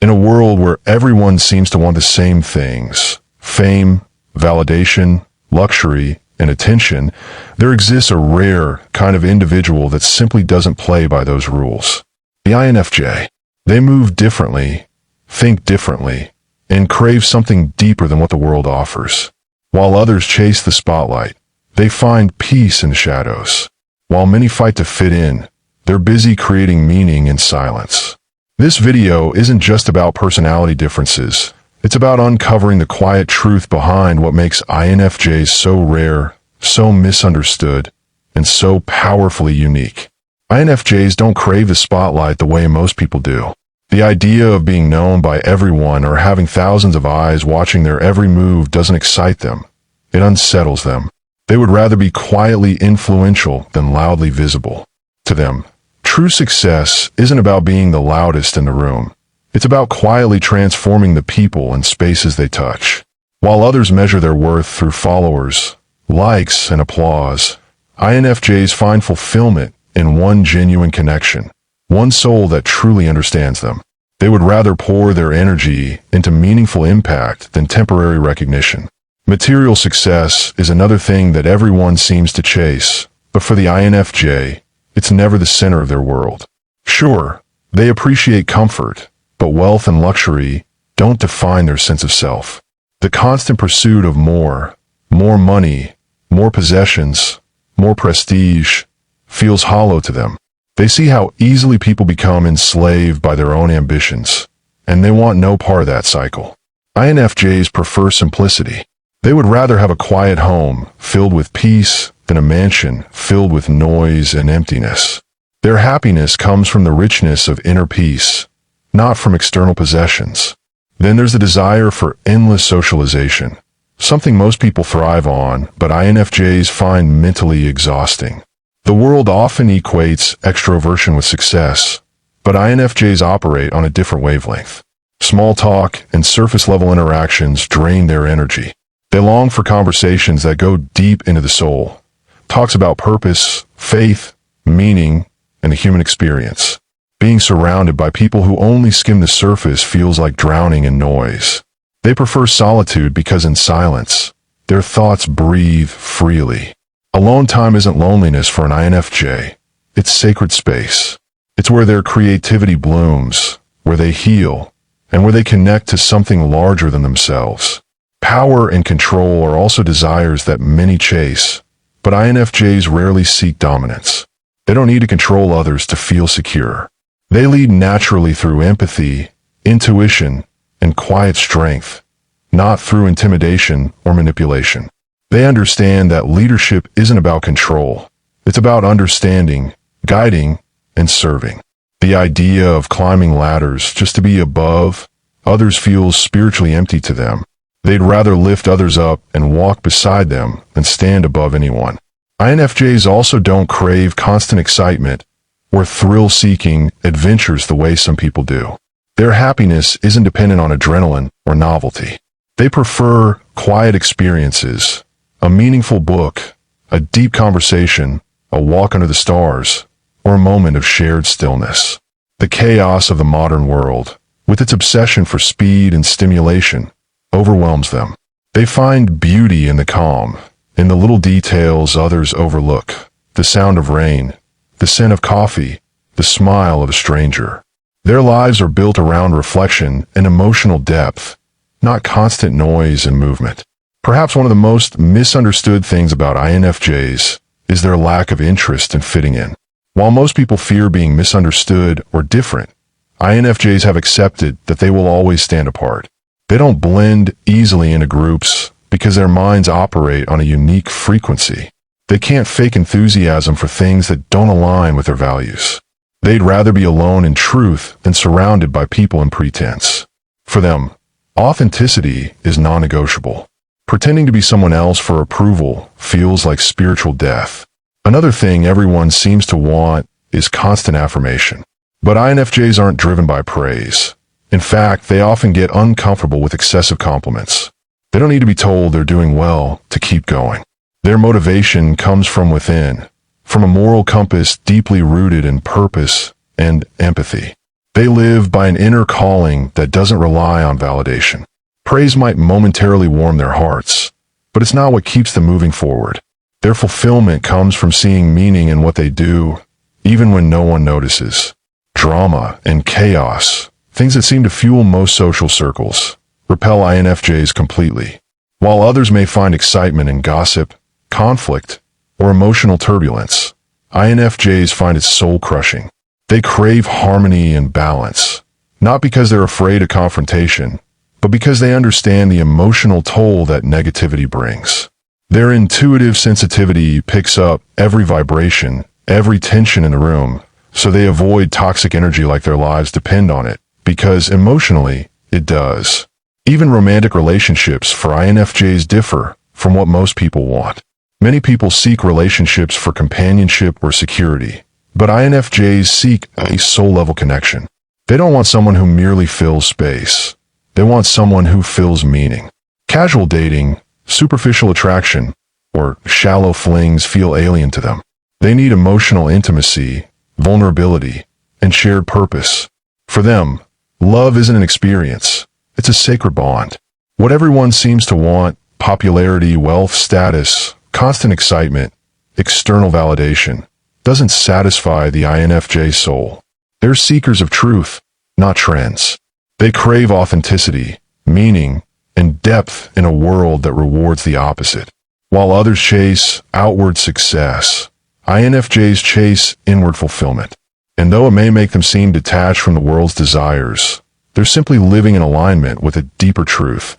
In a world where everyone seems to want the same things, fame, validation, luxury, and attention, there exists a rare kind of individual that simply doesn't play by those rules. The INFJ. They move differently, think differently, and crave something deeper than what the world offers. While others chase the spotlight, they find peace in the shadows. While many fight to fit in, they're busy creating meaning in silence. This video isn't just about personality differences. It's about uncovering the quiet truth behind what makes INFJs so rare, so misunderstood, and so powerfully unique. INFJs don't crave the spotlight the way most people do. The idea of being known by everyone or having thousands of eyes watching their every move doesn't excite them. It unsettles them. They would rather be quietly influential than loudly visible. To them, true success isn't about being the loudest in the room. It's about quietly transforming the people and spaces they touch. While others measure their worth through followers, likes, and applause, INFJs find fulfillment in one genuine connection, one soul that truly understands them. They would rather pour their energy into meaningful impact than temporary recognition. Material success is another thing that everyone seems to chase, but for the INFJ, it's never the center of their world. Sure, they appreciate comfort, but wealth and luxury don't define their sense of self. The constant pursuit of more money, more possessions, more prestige, feels hollow to them. They see how easily people become enslaved by their own ambitions, and they want no part of that cycle. INFJs prefer simplicity. They would rather have a quiet home filled with peace than a mansion filled with noise and emptiness. Their happiness comes from the richness of inner peace, not from external possessions. Then there's the desire for endless socialization, something most people thrive on, but INFJs find mentally exhausting. The world often equates extroversion with success, but INFJs operate on a different wavelength. Small talk and surface-level interactions drain their energy. They long for conversations that go deep into the soul, talks about purpose, faith, meaning, and the human experience. Being surrounded by people who only skim the surface feels like drowning in noise. They prefer solitude because in silence, their thoughts breathe freely. Alone time isn't loneliness for an INFJ. It's sacred space. It's where their creativity blooms, where they heal, and where they connect to something larger than themselves. Power and control are also desires that many chase, but INFJs rarely seek dominance. They don't need to control others to feel secure. They lead naturally through empathy, intuition, and quiet strength, not through intimidation or manipulation. They understand that leadership isn't about control. It's about understanding, guiding, and serving. The idea of climbing ladders just to be above others feels spiritually empty to them. They'd rather lift others up and walk beside them than stand above anyone. INFJs also don't crave constant excitement or thrill-seeking adventures the way some people do. Their happiness isn't dependent on adrenaline or novelty. They prefer quiet experiences, a meaningful book, a deep conversation, a walk under the stars, or a moment of shared stillness. The chaos of the modern world, with its obsession for speed and stimulation, overwhelms them. They find beauty in the calm, in the little details others overlook, the sound of rain, the scent of coffee, the smile of a stranger. Their lives are built around reflection and emotional depth, not constant noise and movement. Perhaps one of the most misunderstood things about INFJs is their lack of interest in fitting in. While most people fear being misunderstood or different, INFJs have accepted that they will always stand apart. They don't blend easily into groups because their minds operate on a unique frequency. They can't fake enthusiasm for things that don't align with their values. They'd rather be alone in truth than surrounded by people in pretense. For them, authenticity is non-negotiable. Pretending to be someone else for approval feels like spiritual death. Another thing everyone seems to want is constant affirmation. But INFJs aren't driven by praise. In fact, they often get uncomfortable with excessive compliments. They don't need to be told they're doing well to keep going. Their motivation comes from within, from a moral compass deeply rooted in purpose and empathy. They live by an inner calling that doesn't rely on validation. Praise might momentarily warm their hearts, but it's not what keeps them moving forward. Their fulfillment comes from seeing meaning in what they do, even when no one notices. Drama and chaos, things that seem to fuel most social circles, repel INFJs completely. While others may find excitement in gossip, conflict, or emotional turbulence, INFJs find it soul-crushing. They crave harmony and balance, not because they're afraid of confrontation, but because they understand the emotional toll that negativity brings. Their intuitive sensitivity picks up every vibration, every tension in the room, so they avoid toxic energy like their lives depend on it, because emotionally, it does. Even romantic relationships for INFJs differ from what most people want. Many people seek relationships for companionship or security, but INFJs seek a soul-level connection. They don't want someone who merely fills space. They want someone who fills meaning. Casual dating, superficial attraction, or shallow flings feel alien to them. They need emotional intimacy, vulnerability, and shared purpose. For them, love isn't an experience. It's a sacred bond. What everyone seems to want, popularity, wealth, status, constant excitement, external validation, doesn't satisfy the INFJ soul. They're seekers of truth, not trends. They crave authenticity, meaning, and depth in a world that rewards the opposite. While others chase outward success, INFJs chase inward fulfillment. And though it may make them seem detached from the world's desires, they're simply living in alignment with a deeper truth,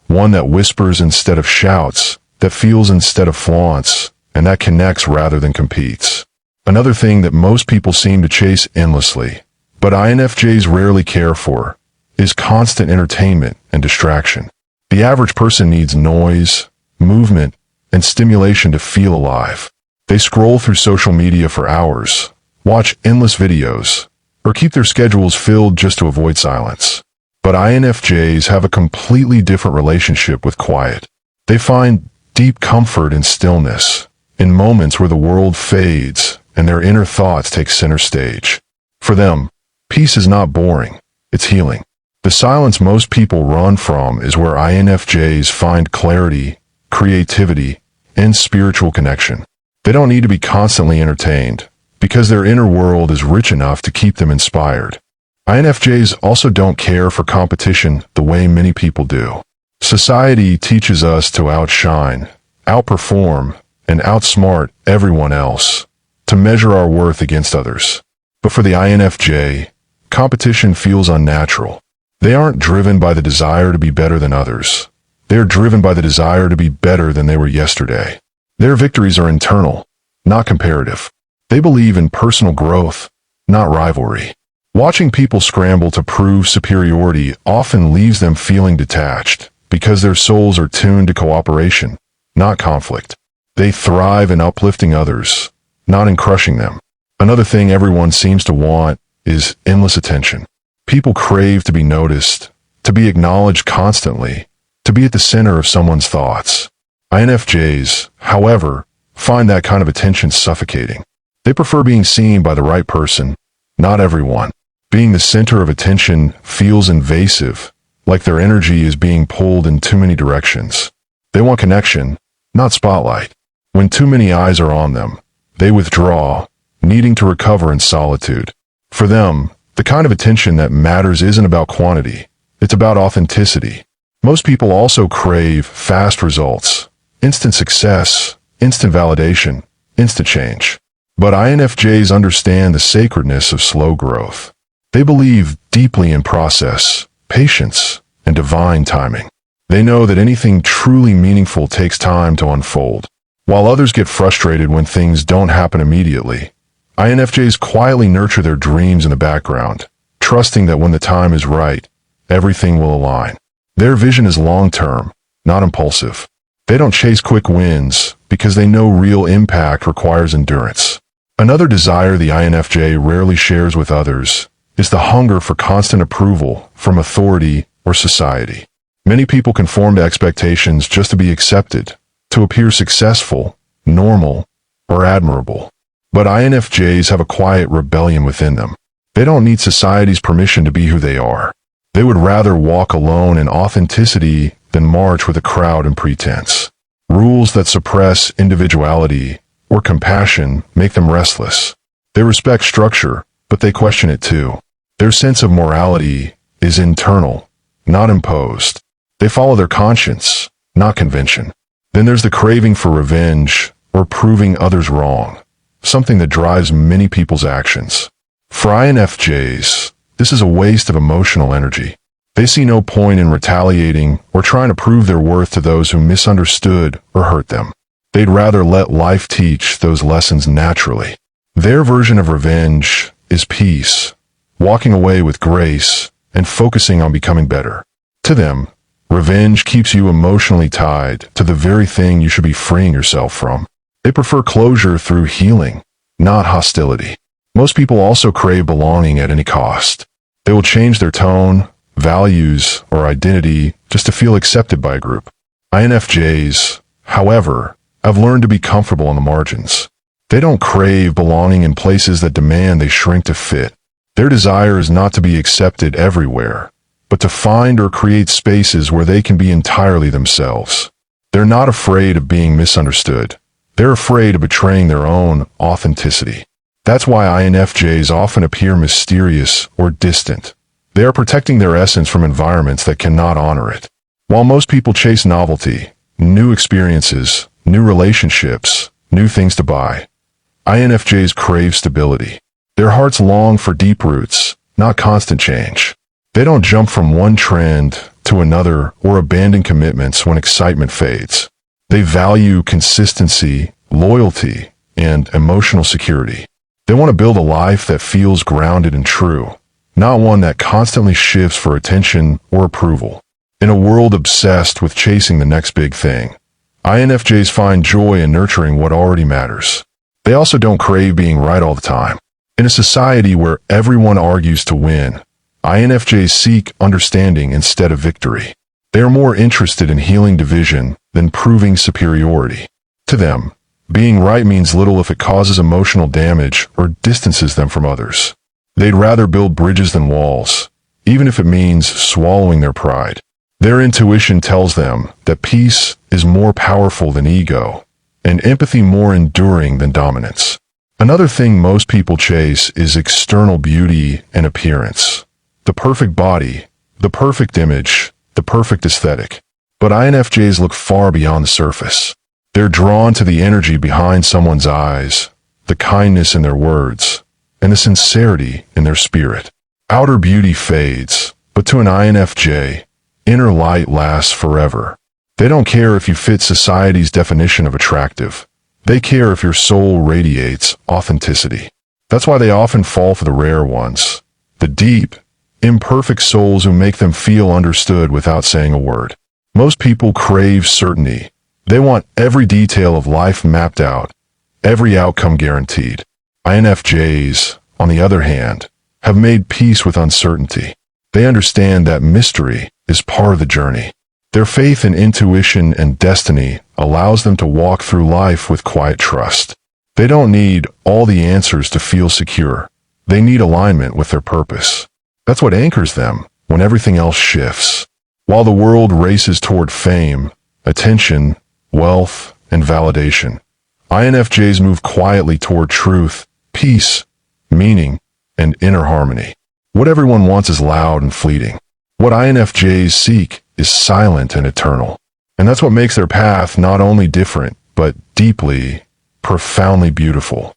one that whispers instead of shouts, that feels instead of flaunts, and that connects rather than competes. Another thing that most people seem to chase endlessly, but INFJs rarely care for, is constant entertainment and distraction. The average person needs noise, movement, and stimulation to feel alive. They scroll through social media for hours, watch endless videos, or keep their schedules filled just to avoid silence. But INFJs have a completely different relationship with quiet. They find deep comfort in stillness, in moments where the world fades and their inner thoughts take center stage. For them, peace is not boring, it's healing. The silence most people run from is where INFJs find clarity, creativity, and spiritual connection. They don't need to be constantly entertained, because their inner world is rich enough to keep them inspired. INFJs also don't care for competition the way many people do. Society teaches us to outshine, outperform, and outsmart everyone else, to measure our worth against others. But for the INFJ, competition feels unnatural. They aren't driven by the desire to be better than others. They're driven by the desire to be better than they were yesterday. Their victories are internal, not comparative. They believe in personal growth, not rivalry. Watching people scramble to prove superiority often leaves them feeling detached, because their souls are tuned to cooperation, not conflict. They thrive in uplifting others, not in crushing them. Another thing everyone seems to want is endless attention. People crave to be noticed, to be acknowledged constantly, to be at the center of someone's thoughts. INFJs, however, find that kind of attention suffocating. They prefer being seen by the right person, not everyone. Being the center of attention feels invasive, like their energy is being pulled in too many directions. They want connection, not spotlight. When too many eyes are on them, they withdraw, needing to recover in solitude. For them, the kind of attention that matters isn't about quantity, it's about authenticity. Most people also crave fast results, instant success, instant validation, instant change. But INFJs understand the sacredness of slow growth. They believe deeply in process, patience, and divine timing. They know that anything truly meaningful takes time to unfold. While others get frustrated when things don't happen immediately, INFJs quietly nurture their dreams in the background, trusting that when the time is right, everything will align. Their vision is long-term, not impulsive. They don't chase quick wins because they know real impact requires endurance. Another desire the INFJ rarely shares with others is the hunger for constant approval from authority or society. Many people conform to expectations just to be accepted, to appear successful, normal, or admirable. But INFJs have a quiet rebellion within them. They don't need society's permission to be who they are. They would rather walk alone in authenticity than march with a crowd in pretense. Rules that suppress individuality or compassion make them restless. They respect structure, but they question it too. Their sense of morality is internal, not imposed. They follow their conscience, not convention. Then there's the craving for revenge or proving others wrong, something that drives many people's actions. For INFJs, this is a waste of emotional energy. They see no point in retaliating or trying to prove their worth to those who misunderstood or hurt them. They'd rather let life teach those lessons naturally. Their version of revenge is peace, walking away with grace and focusing on becoming better. To them, revenge keeps you emotionally tied to the very thing you should be freeing yourself from. They prefer closure through healing, not hostility. Most people also crave belonging at any cost. They will change their tone, values, or identity just to feel accepted by a group. INFJs, however, have learned to be comfortable on the margins. They don't crave belonging in places that demand they shrink to fit. Their desire is not to be accepted everywhere, but to find or create spaces where they can be entirely themselves. They're not afraid of being misunderstood. They're afraid of betraying their own authenticity. That's why INFJs often appear mysterious or distant. They are protecting their essence from environments that cannot honor it. While most people chase novelty, new experiences, new relationships, new things to buy, INFJs crave stability. Their hearts long for deep roots, not constant change. They don't jump from one trend to another or abandon commitments when excitement fades. They value consistency, loyalty, and emotional security. They want to build a life that feels grounded and true, not one that constantly shifts for attention or approval. In a world obsessed with chasing the next big thing, INFJs find joy in nurturing what already matters. They also don't crave being right all the time. In a society where everyone argues to win, INFJs seek understanding instead of victory. They are more interested in healing division than proving superiority. To them, being right means little if it causes emotional damage or distances them from others. They'd rather build bridges than walls, even if it means swallowing their pride. Their intuition tells them that peace is more powerful than ego, and empathy more enduring than dominance. Another thing most people chase is external beauty and appearance. The perfect body, the perfect image, the perfect aesthetic. But INFJs look far beyond the surface. They're drawn to the energy behind someone's eyes, the kindness in their words, and the sincerity in their spirit. Outer beauty fades, but to an INFJ, inner light lasts forever. They don't care if you fit society's definition of attractive. They care if your soul radiates authenticity. That's why they often fall for the rare ones, the deep, imperfect souls who make them feel understood without saying a word. Most people crave certainty. They want every detail of life mapped out, every outcome guaranteed. INFJs, on the other hand, have made peace with uncertainty. They understand that mystery is part of the journey. Their faith in intuition and destiny allows them to walk through life with quiet trust. They don't need all the answers to feel secure. They need alignment with their purpose. That's what anchors them when everything else shifts. While the world races toward fame, attention, wealth, and validation, INFJs move quietly toward truth, peace, meaning, and inner harmony. What everyone wants is loud and fleeting. What INFJs seek is silent and eternal. And that's what makes their path not only different, but deeply, profoundly beautiful.